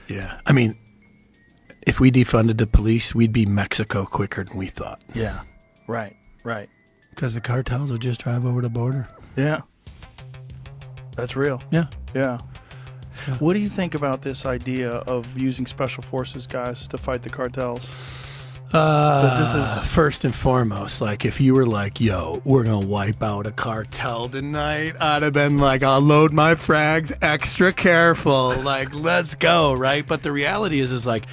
Yeah. I mean, if we defunded the police, we'd be Mexico quicker than we thought. Yeah. Right. Because the cartels will just drive over the border. Yeah. That's real. Yeah. Yeah. What do you think about this idea of using special forces guys to fight the cartels? This is First and foremost, like if you were like, yo, we're going to wipe out a cartel tonight, I'd have been like, I'll load my frags extra careful. Like, let's go, right? But the reality is like,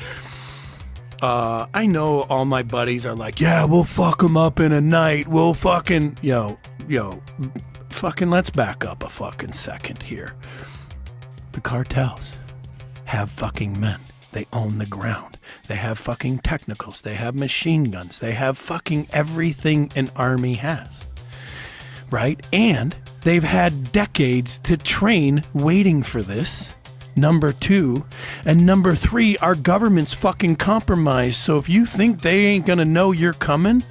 I know all my buddies are like, yeah, we'll fuck them up in a night. We'll fucking, fucking let's back up a fucking second here. The cartels have fucking men. They own the ground. They have fucking technicals. They have machine guns. They have fucking everything an army has. Right? And they've had decades to train waiting for this. Number 2. And number 3, our government's fucking compromised. So if you think they ain't gonna know you're coming,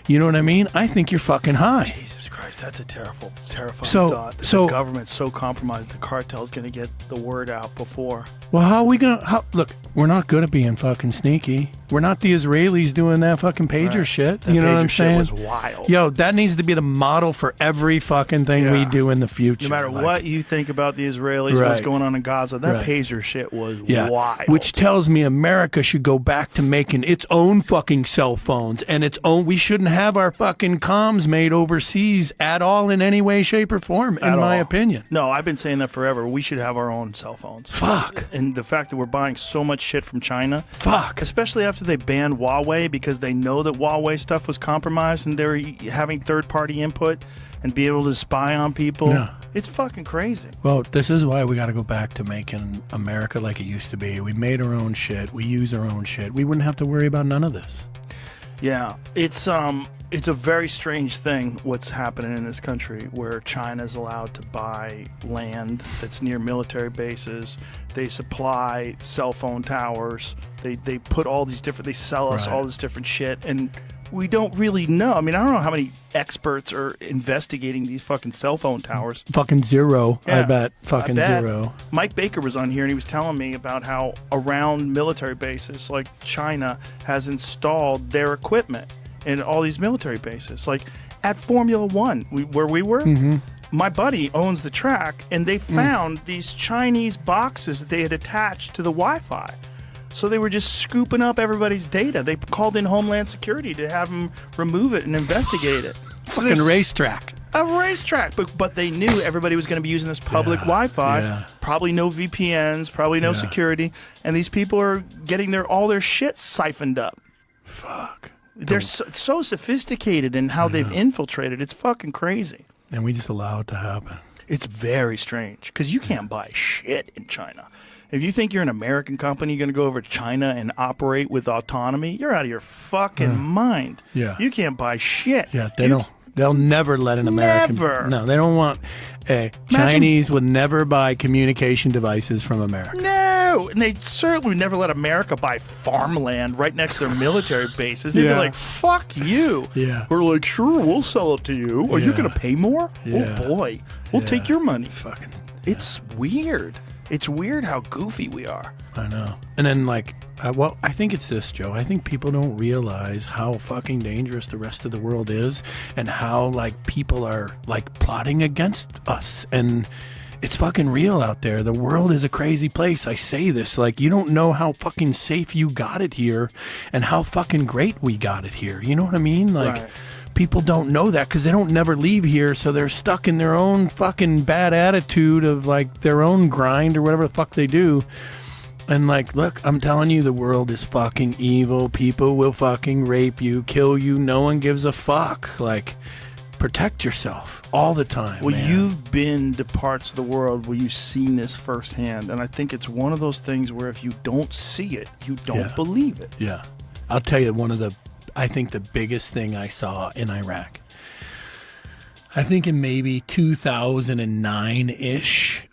you know what I mean? I think you're fucking high. Jesus Christ, that's a terrifying thought. So the government's so compromised, the cartel's going to get the word out before. Well, how are we gonna? Look, we're not good at being fucking sneaky. We're not the Israelis doing that fucking pager shit. That you know pager what I'm saying? Shit was wild. Yo, that needs to be the model for every fucking thing we do in the future. No matter what you think about the Israelis, what's going on in Gaza, that pager shit was wild. Which tells me America should go back to making its own fucking cell phones and its own. We shouldn't have our fucking comms made overseas at all in any way, shape, or form. In my opinion. No, I've been saying that forever. We should have our own cell phones. Fuck. And the fact that we're buying so much shit from China. Fuck. Especially after they banned Huawei because they know that Huawei stuff was compromised and they were having third-party input and be able to spy on people. Yeah. It's fucking crazy. Well, this is why we got to go back to making America like it used to be. We made our own shit. We use our own shit. We wouldn't have to worry about none of this. Yeah. It's a very strange thing what's happening in this country where China's allowed to buy land that's near military bases. They supply cell phone towers. They put all these different, they sell us all this different shit. And we don't really know. I mean, I don't know how many experts are investigating these fucking cell phone towers. Fucking zero. Yeah, I bet. Fucking I bet. Zero. Mike Baker was on here and he was telling me about how around military bases, like China has installed their equipment in all these military bases. Like at Formula One, where we were, my buddy owns the track, and they found these Chinese boxes that they had attached to the Wi-Fi. So they were just scooping up everybody's data. They called in Homeland Security to have them remove it and investigate it. Fucking racetrack. A racetrack, but they knew everybody was going to be using this public Wi-Fi. Yeah. Probably no VPNs, probably no security, and these people are getting all their shit siphoned up. Fuck. They're so sophisticated in how they've infiltrated. It's fucking crazy. And we just allow it to happen. It's very strange because you can't buy shit in China. If you think you're an American company, you're going to go over to China and operate with autonomy, you're out of your fucking mind. Yeah. You can't buy shit. Yeah, they'll never let an American. Never. No, they don't want. Chinese would never buy communication devices from America. No, and they certainly would never let America buy farmland right next to their military bases. They'd be like, fuck you. Yeah. We're like, sure, we'll sell it to you. Are you going to pay more? Yeah. Oh, boy. We'll take your money. Fucking. It's weird. It's weird how goofy we are. I know. And then, I think it's this, Joe. I think people don't realize how fucking dangerous the rest of the world is and how, people are, plotting against us. And it's fucking real out there. The world is a crazy place. I say this. You don't know how fucking safe you got it here and how fucking great we got it here. You know what I mean? Right. People don't know that because they don't never leave here, so they're stuck in their own fucking bad attitude of their own grind or whatever the fuck they do. And look, I'm telling you, the world is fucking evil. People will fucking rape you, kill you. No one gives a fuck. Protect yourself all the time. Well, man. You've been to parts of the world where you've seen this firsthand, and I think it's one of those things where if you don't see it, you don't believe it. Yeah. I'll tell you I think the biggest thing I saw in Iraq, I think in maybe 2009-ish,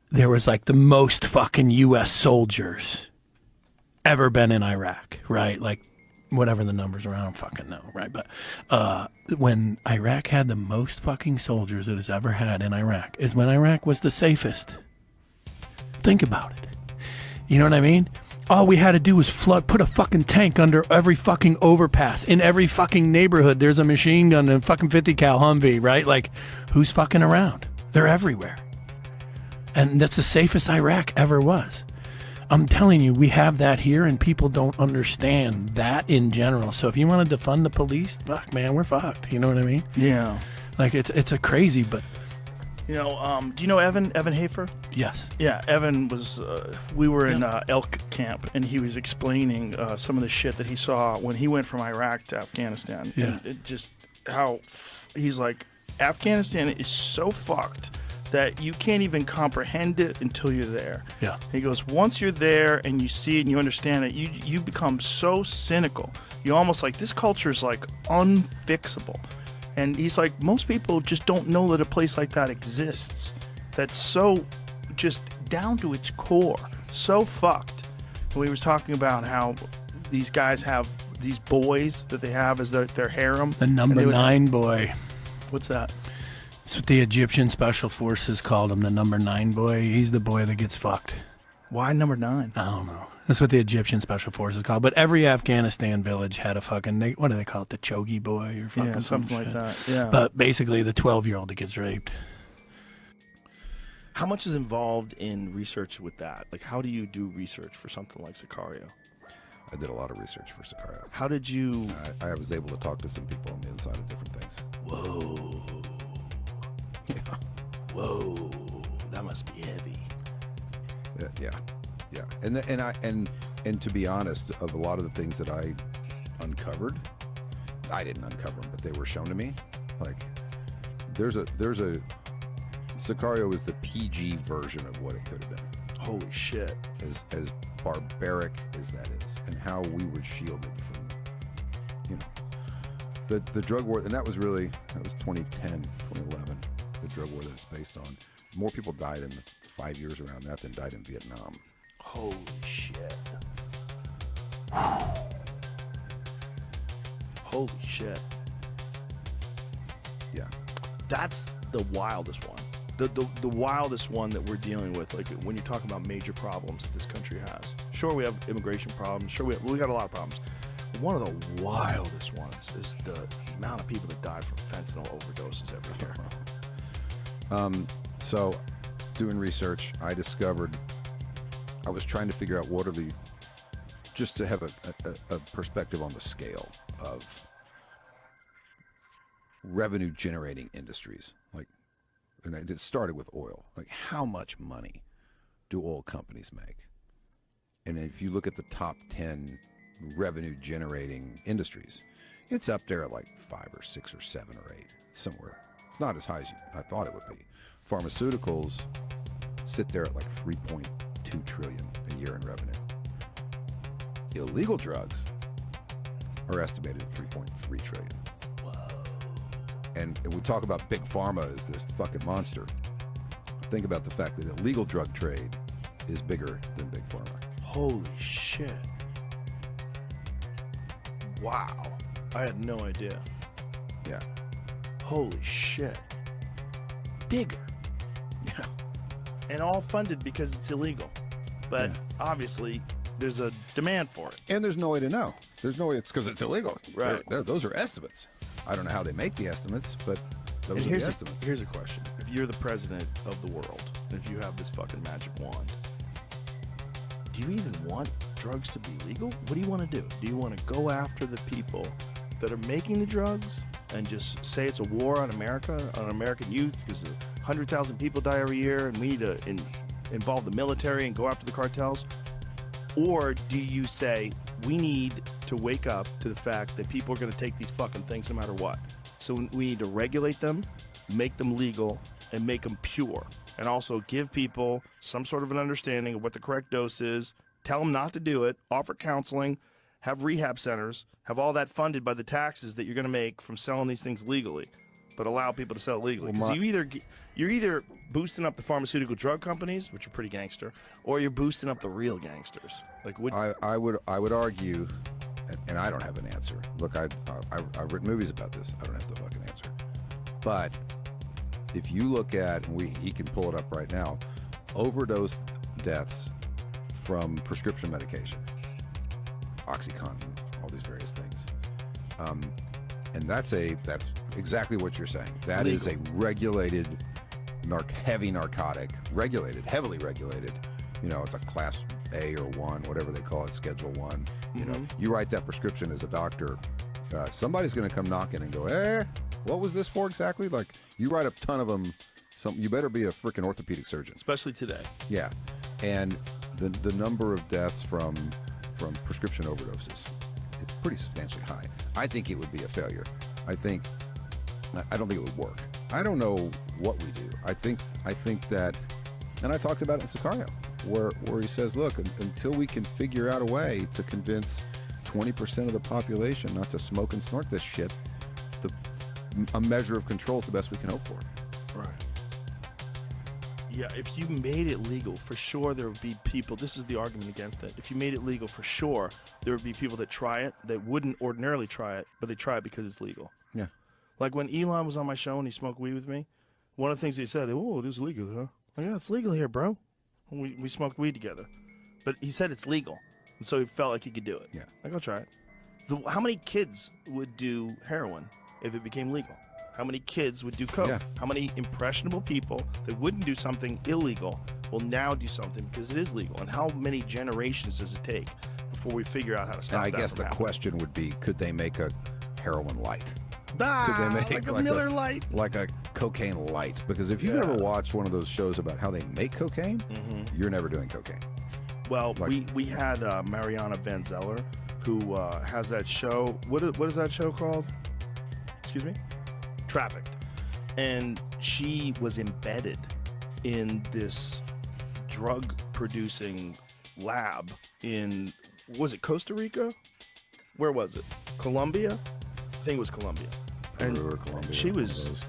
there was the most fucking U.S. soldiers ever been in Iraq, right? Whatever the numbers are, I don't fucking know, right? But when Iraq had the most fucking soldiers it has ever had in Iraq is when Iraq was the safest. Think about it. You know what I mean? All we had to do was put a fucking tank under every fucking overpass. In every fucking neighborhood, there's a machine gun and a fucking 50 cal Humvee, right? Like, who's fucking around? They're everywhere. And that's the safest Iraq ever was. I'm telling you, we have that here, and people don't understand that in general. So if you want to defund the police, fuck, man, we're fucked. You know what I mean? Yeah. Like, it's a crazy, but... You know, do you know Evan Hafer? Yes. Yeah, Evan was, we were in elk camp, and he was explaining some of the shit that he saw when he went from Iraq to Afghanistan. Yeah. And it just how he's like, Afghanistan is so fucked that you can't even comprehend it until you're there. Yeah. He goes, once you're there and you see it and you understand it, you become so cynical. You almost like, this culture is like unfixable. And he's like, most people just don't know that a place like that exists. That's so just down to its core, so fucked. And we was talking about how these guys have these boys that they have as their harem. The number 9 boy. What's that? That's what the Egyptian Special Forces called him, the number 9 boy. He's the boy that gets fucked. Why number 9? I don't know. That's what the Egyptian Special Forces called. But every Afghanistan village had a fucking, what do they call it? The chogi boy or fucking something like that. Yeah. But basically the 12-year-old that gets raped. How much is involved in research with that? Like, how do you do research for something like Sicario? I did a lot of research for Sicario. How did you... I was able to talk to some people on the inside of different things. Whoa. Yeah. Whoa. That must be heavy. Yeah. And to be honest, of a lot of the things that I uncovered, I didn't uncover them, but they were shown to me. Like, there's a Sicario is the PG version of what it could have been. Holy shit. As barbaric as that is, and how we were shielded from, the drug war. And that was 2010, 2011, the drug war that it's based on. More people died in the 5 years around that than died in Vietnam. Holy shit. Holy shit. Yeah. That's the wildest one. The wildest one that we're dealing with, like when you're talking about major problems that this country has. Sure, we have immigration problems. Sure, we got a lot of problems. But one of the wildest ones is the amount of people that die from fentanyl overdoses every year. So, doing research, I was trying to figure out just to have a perspective on the scale of revenue generating industries. Like, and it started with oil. Like, how much money do oil companies make? And if you look at the top 10 revenue generating industries, it's up there at like 5 or 6 or 7 or 8, somewhere. It's not as high as I thought it would be. Pharmaceuticals sit there at like 3.2 trillion a year in revenue. Illegal drugs are estimated at 3.3 trillion. Whoa. And we talk about big pharma as this fucking monster. Think about the fact that illegal drug trade is bigger than big pharma. Holy shit. Wow. I had no idea. Yeah. Holy shit. Bigger. Yeah. And all funded because it's illegal. But obviously, there's a demand for it. And there's no way to know. There's no way, it's because it's illegal. Right. Those are estimates. I don't know how they make the estimates, but those are the estimates. Here's a question. If you're the president of the world, and if you have this fucking magic wand, do you even want drugs to be legal? What do you want to do? Do you want to go after the people that are making the drugs and just say it's a war on America, on American youth, because 100,000 people die every year and we need to involve the military and go after the cartels? Or do you say, we need to wake up to the fact that people are going to take these fucking things no matter what? So we need to regulate them, make them legal, and make them pure. And also give people some sort of an understanding of what the correct dose is, tell them not to do it, offer counseling, have rehab centers, have all that funded by the taxes that you're going to make from selling these things legally, but allow people to sell it legally. Because you're either boosting up the pharmaceutical drug companies, which are pretty gangster, or you're boosting up the real gangsters. Like, I would argue, and I don't have an answer. Look, I've written movies about this. I don't have the fucking answer. But if you look at, and he can pull it up right now, overdose deaths from prescription medication, OxyContin, all these various things. And that's exactly what you're saying. That is a regulated, heavy narcotic, heavily regulated. You know, it's a class A or 1, whatever they call it, Schedule 1. You know, you write that prescription as a doctor, somebody's going to come knocking and go, what was this for exactly? Like, you write a ton of them, you better be a freaking orthopedic surgeon. Especially today. Yeah. And the number of deaths from prescription overdoses, it's pretty substantially high. I think it would be a failure. I don't think it would work. I don't know what we do. I think that, and I talked about it in Sicario, where he says, look, until we can figure out a way to convince 20% of the population not to smoke and snort this shit, a measure of control is the best we can hope for. Right. Yeah, if you made it legal, for sure there would be people, this is the argument against it. If you made it legal, for sure there would be people that try it that wouldn't ordinarily try it, but they try it because it's legal. Yeah. Like when Elon was on my show and he smoked weed with me, one of the things he said, oh, it is legal, huh? Like, yeah, it's legal here, bro. We smoked weed together. But he said it's legal. And so he felt like he could do it. Yeah. Like, I'll try it. How many kids would do heroin if it became legal? How many kids would do coke? Yeah. How many impressionable people that wouldn't do something illegal will now do something because it is legal? And how many generations does it take before we figure out how to stop And I that guess from the happening? question would be, could they make a heroin light? Could they make like a like Miller Lite? Like a cocaine light? Because if you've Yeah. ever watched one of those shows about how they make cocaine, you're never doing cocaine. Well, we had Mariana Van Zeller, who has that show. What is that show called? Excuse me? Trafficked. And she was embedded in this drug-producing lab in, was it Costa Rica? Where was it? Colombia? I think it was Colombia. Peru or Colombia. She one of was those.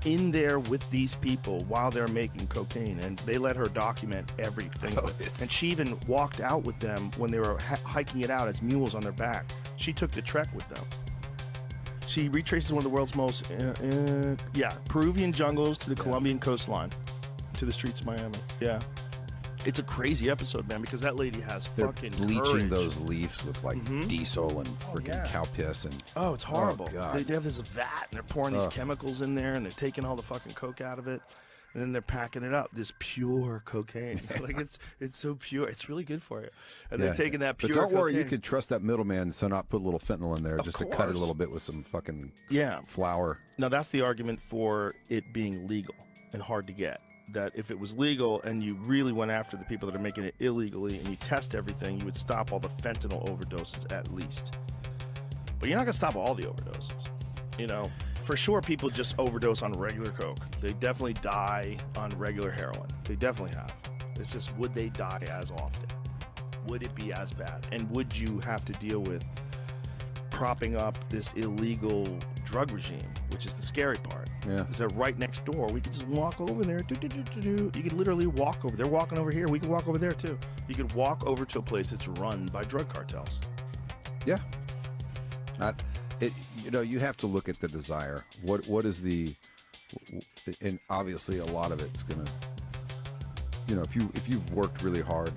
in there with these people while they're making cocaine, and they let her document everything. Oh, of it. it's- And she even walked out with them when they were hiking it out as mules on their back. She took the trek with them. She retraces one of the world's most, Peruvian jungles to the Colombian coastline, to the streets of Miami. Yeah. It's a crazy episode, man, because that lady has They're fucking bleaching courage. those leaves with like diesel and freaking yeah. cow piss and Oh, it's horrible. God. They have this vat, and they're pouring these Ugh. chemicals in there, and they're taking all the fucking coke out of it, and then they're packing it up. This pure cocaine, like it's so pure. It's really good for you. And they're taking that pure. But don't worry, you cocaine. could trust that middleman to not put a little fentanyl in there just to cut it a course. little bit with some fucking Yeah. flour. Now that's the argument for it being legal and hard to get. That if it was legal and you really went after the people that are making it illegally and you test everything, you would stop all the fentanyl overdoses at least. But you're not gonna stop all the overdoses. You know, for sure people just overdose on regular coke. They definitely die on regular heroin. They definitely have. It's just, would they die as often? Would it be as bad? And would you have to deal with propping up this illegal drug regime, which is the scary part? Yeah. Is that right next door? We could just walk over there. You could literally walk over. They're walking over here. We could walk over there too. You could walk over to a place that's run by drug cartels. Yeah. You have to look at the desire. What is the, and obviously a lot of it's gonna, if you've worked really hard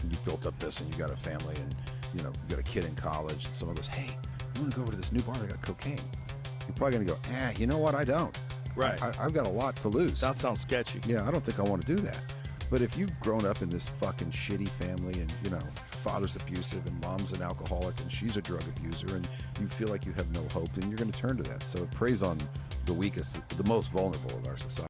and you built up this and you got a family and you got a kid in college and someone goes, hey, you want to go over to this new bar that got cocaine? You're probably gonna go, you know what? I don't. Right. I've got a lot to lose. That sounds sketchy. Yeah, I don't think I want to do that. But if you've grown up in this fucking shitty family and, father's abusive and mom's an alcoholic and she's a drug abuser and you feel like you have no hope, then you're going to turn to that. So it preys on the weakest, the most vulnerable of our society.